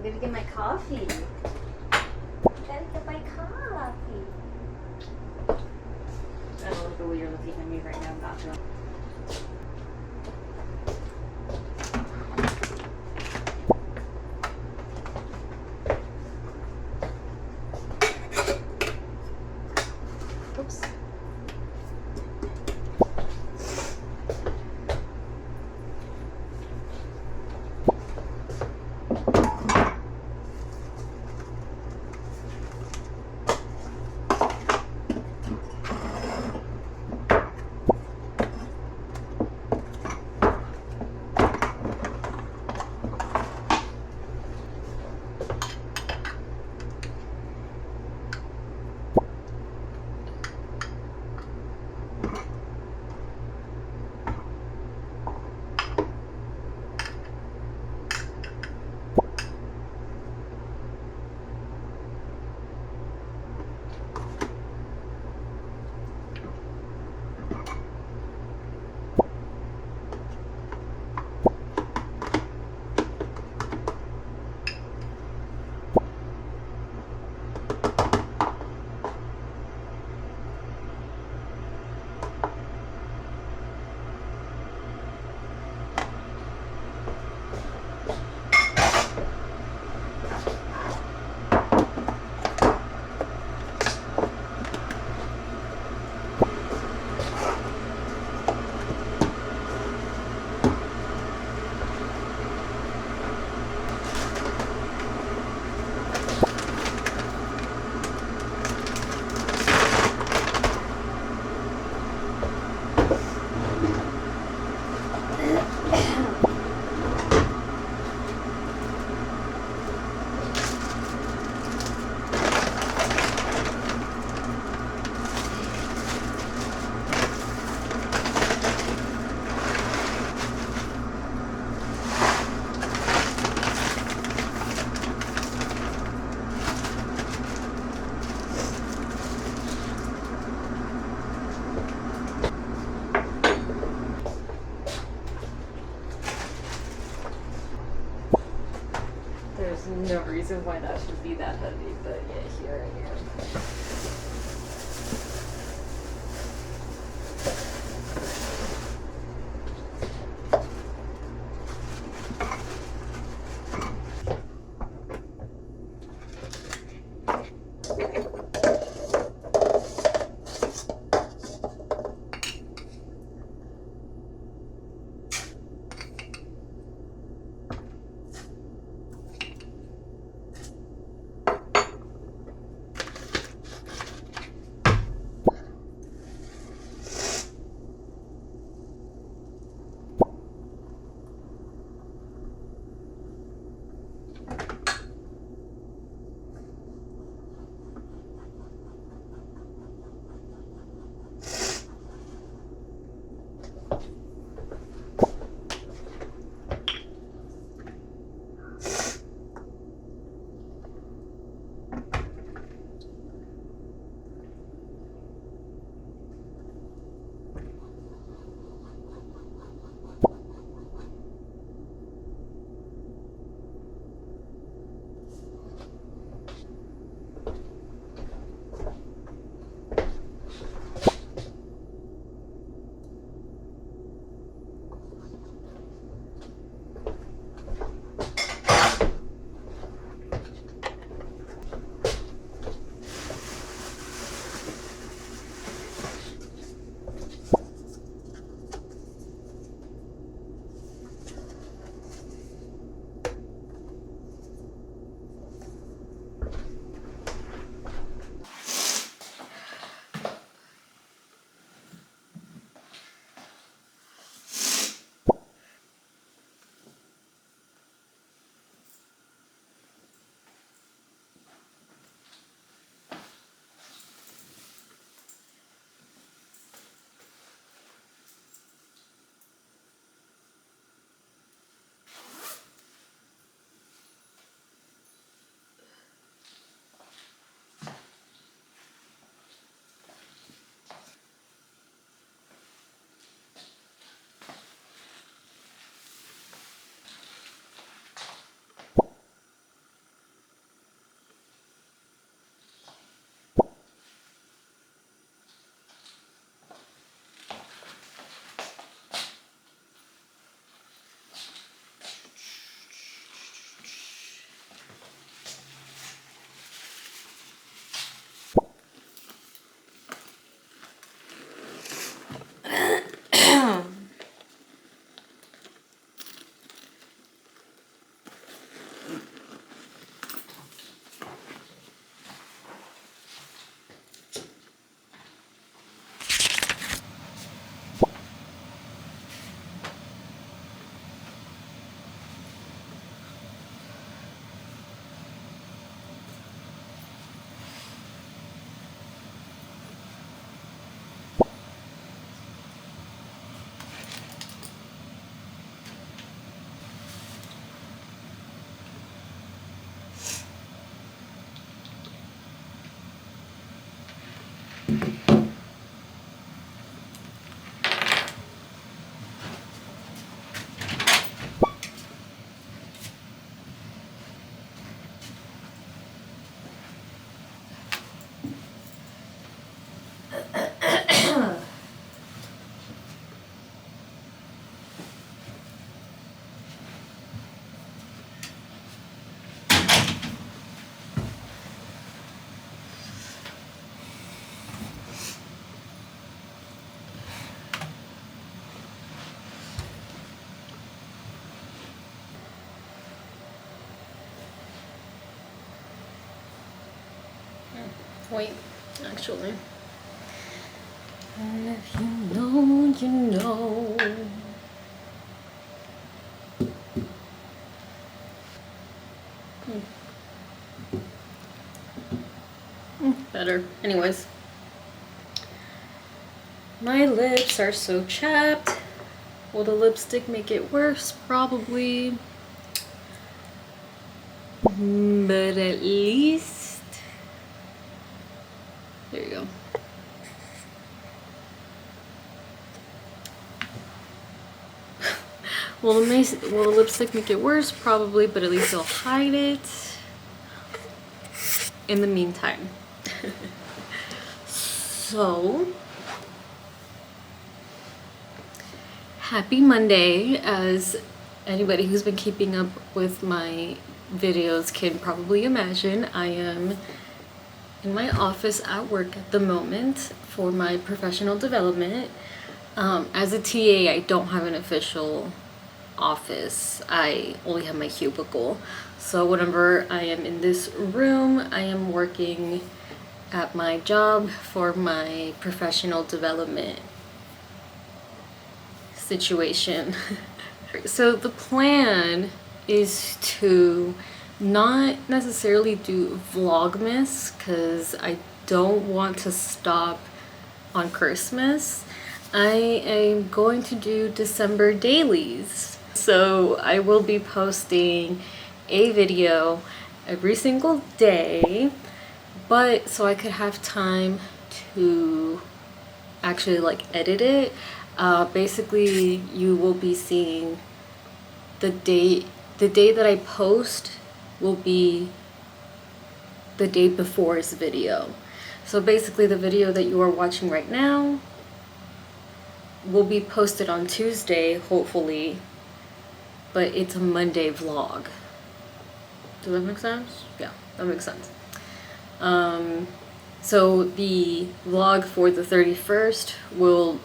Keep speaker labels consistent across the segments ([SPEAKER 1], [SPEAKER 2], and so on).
[SPEAKER 1] gonna get my coffee. Gotta get my coffee. I don't like the way you're looking at me right now, bathroom. Oops. There's no reason why that should be that heavy, but yeah, here I am. Wait, actually. And if you know, you know. Better. Anyways. My lips are so chapped. Will the lipstick make it worse? Probably. But at least... There you go. Will the lipstick make it worse? Probably, but at least it'll hide it. In the meantime. So... Happy Monday, as anybody who's been keeping up with my videos can probably imagine. I am in my office at work at the moment for my professional development. As a TA, I don't have an official office. I only have my cubicle. So whenever I am in this room, I am working at my job for my professional development situation. So the plan is to not necessarily do Vlogmas because I don't want to stop on Christmas. I am going to do December dailies. So I will be posting a video every single day, but so I could have time to actually like edit it. Basically you will be seeing the day that I post will be the day before's video. So basically the video that you are watching right now will be posted on Tuesday, hopefully, but it's a Monday vlog. Does that make sense? Yeah, that makes sense. So the vlog for the 31st will,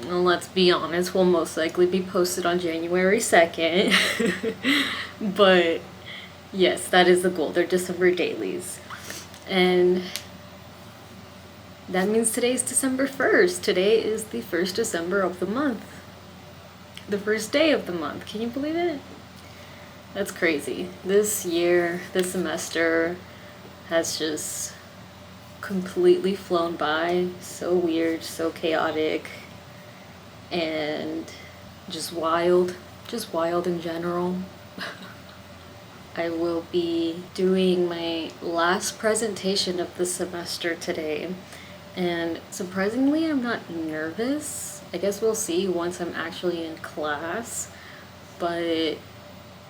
[SPEAKER 1] well, let's be honest, will most likely be posted on January 2nd. But yes, that is the goal. They're December dailies. And that means today's December 1st. Today is the 1st December of the month. The first day of the month. Can you believe it? That's crazy. This year, this semester has just completely flown by. So weird, so chaotic, and just wild in general. I will be doing my last presentation of the semester today, and surprisingly I'm not nervous. I guess we'll see once I'm actually in class, but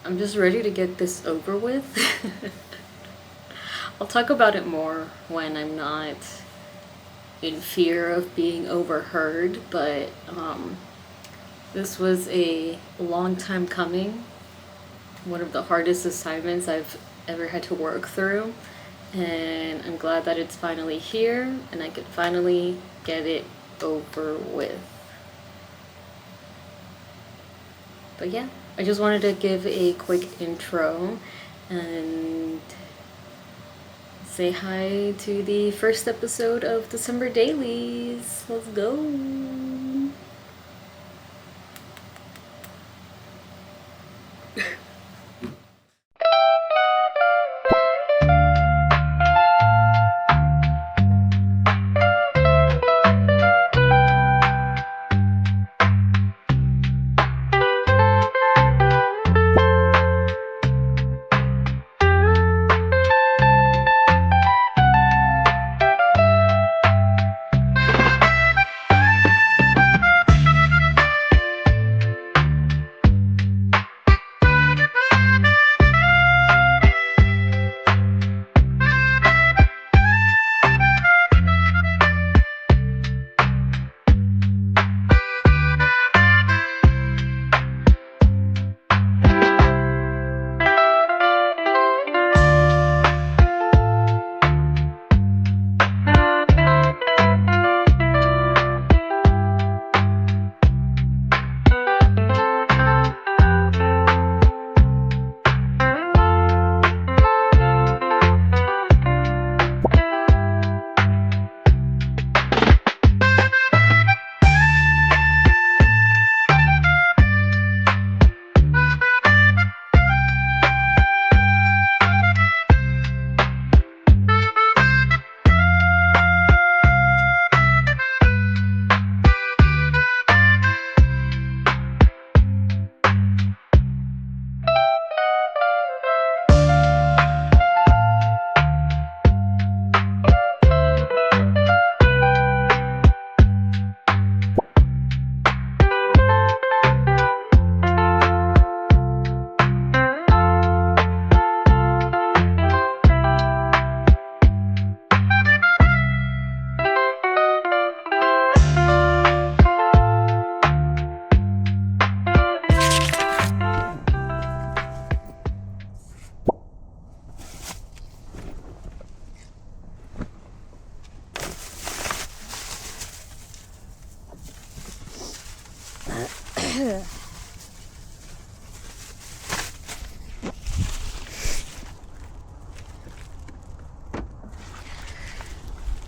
[SPEAKER 1] I'm just ready to get this over with. I'll talk about it more when I'm not in fear of being overheard, but this was a long time coming. One of the hardest assignments I've ever had to work through, and I'm glad that it's finally here and I could finally get it over with. But yeah, I just wanted to give a quick intro and say hi to the first episode of December Dailies. Let's go.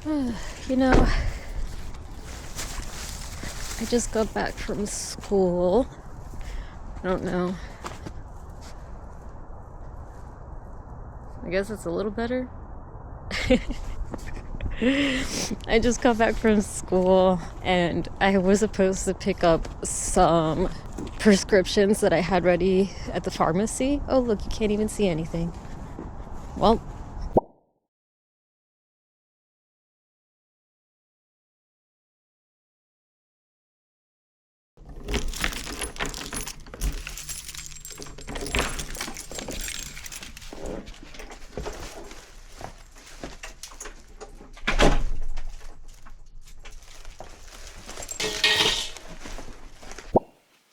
[SPEAKER 1] You know, I just got back from school. I don't know. I guess it's a little better. I just got back from school and I was supposed to pick up some prescriptions that I had ready at the pharmacy. Oh, look, you can't even see anything. Well,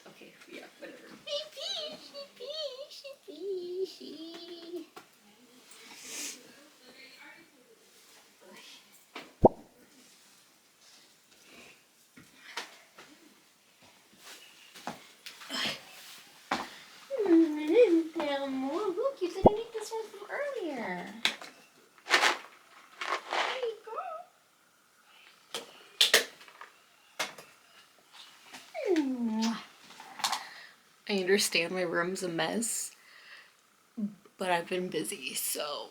[SPEAKER 1] okay, yeah, whatever. Look, you didn't eat this one from earlier. There you go. I understand my room's a mess, but I've been busy, so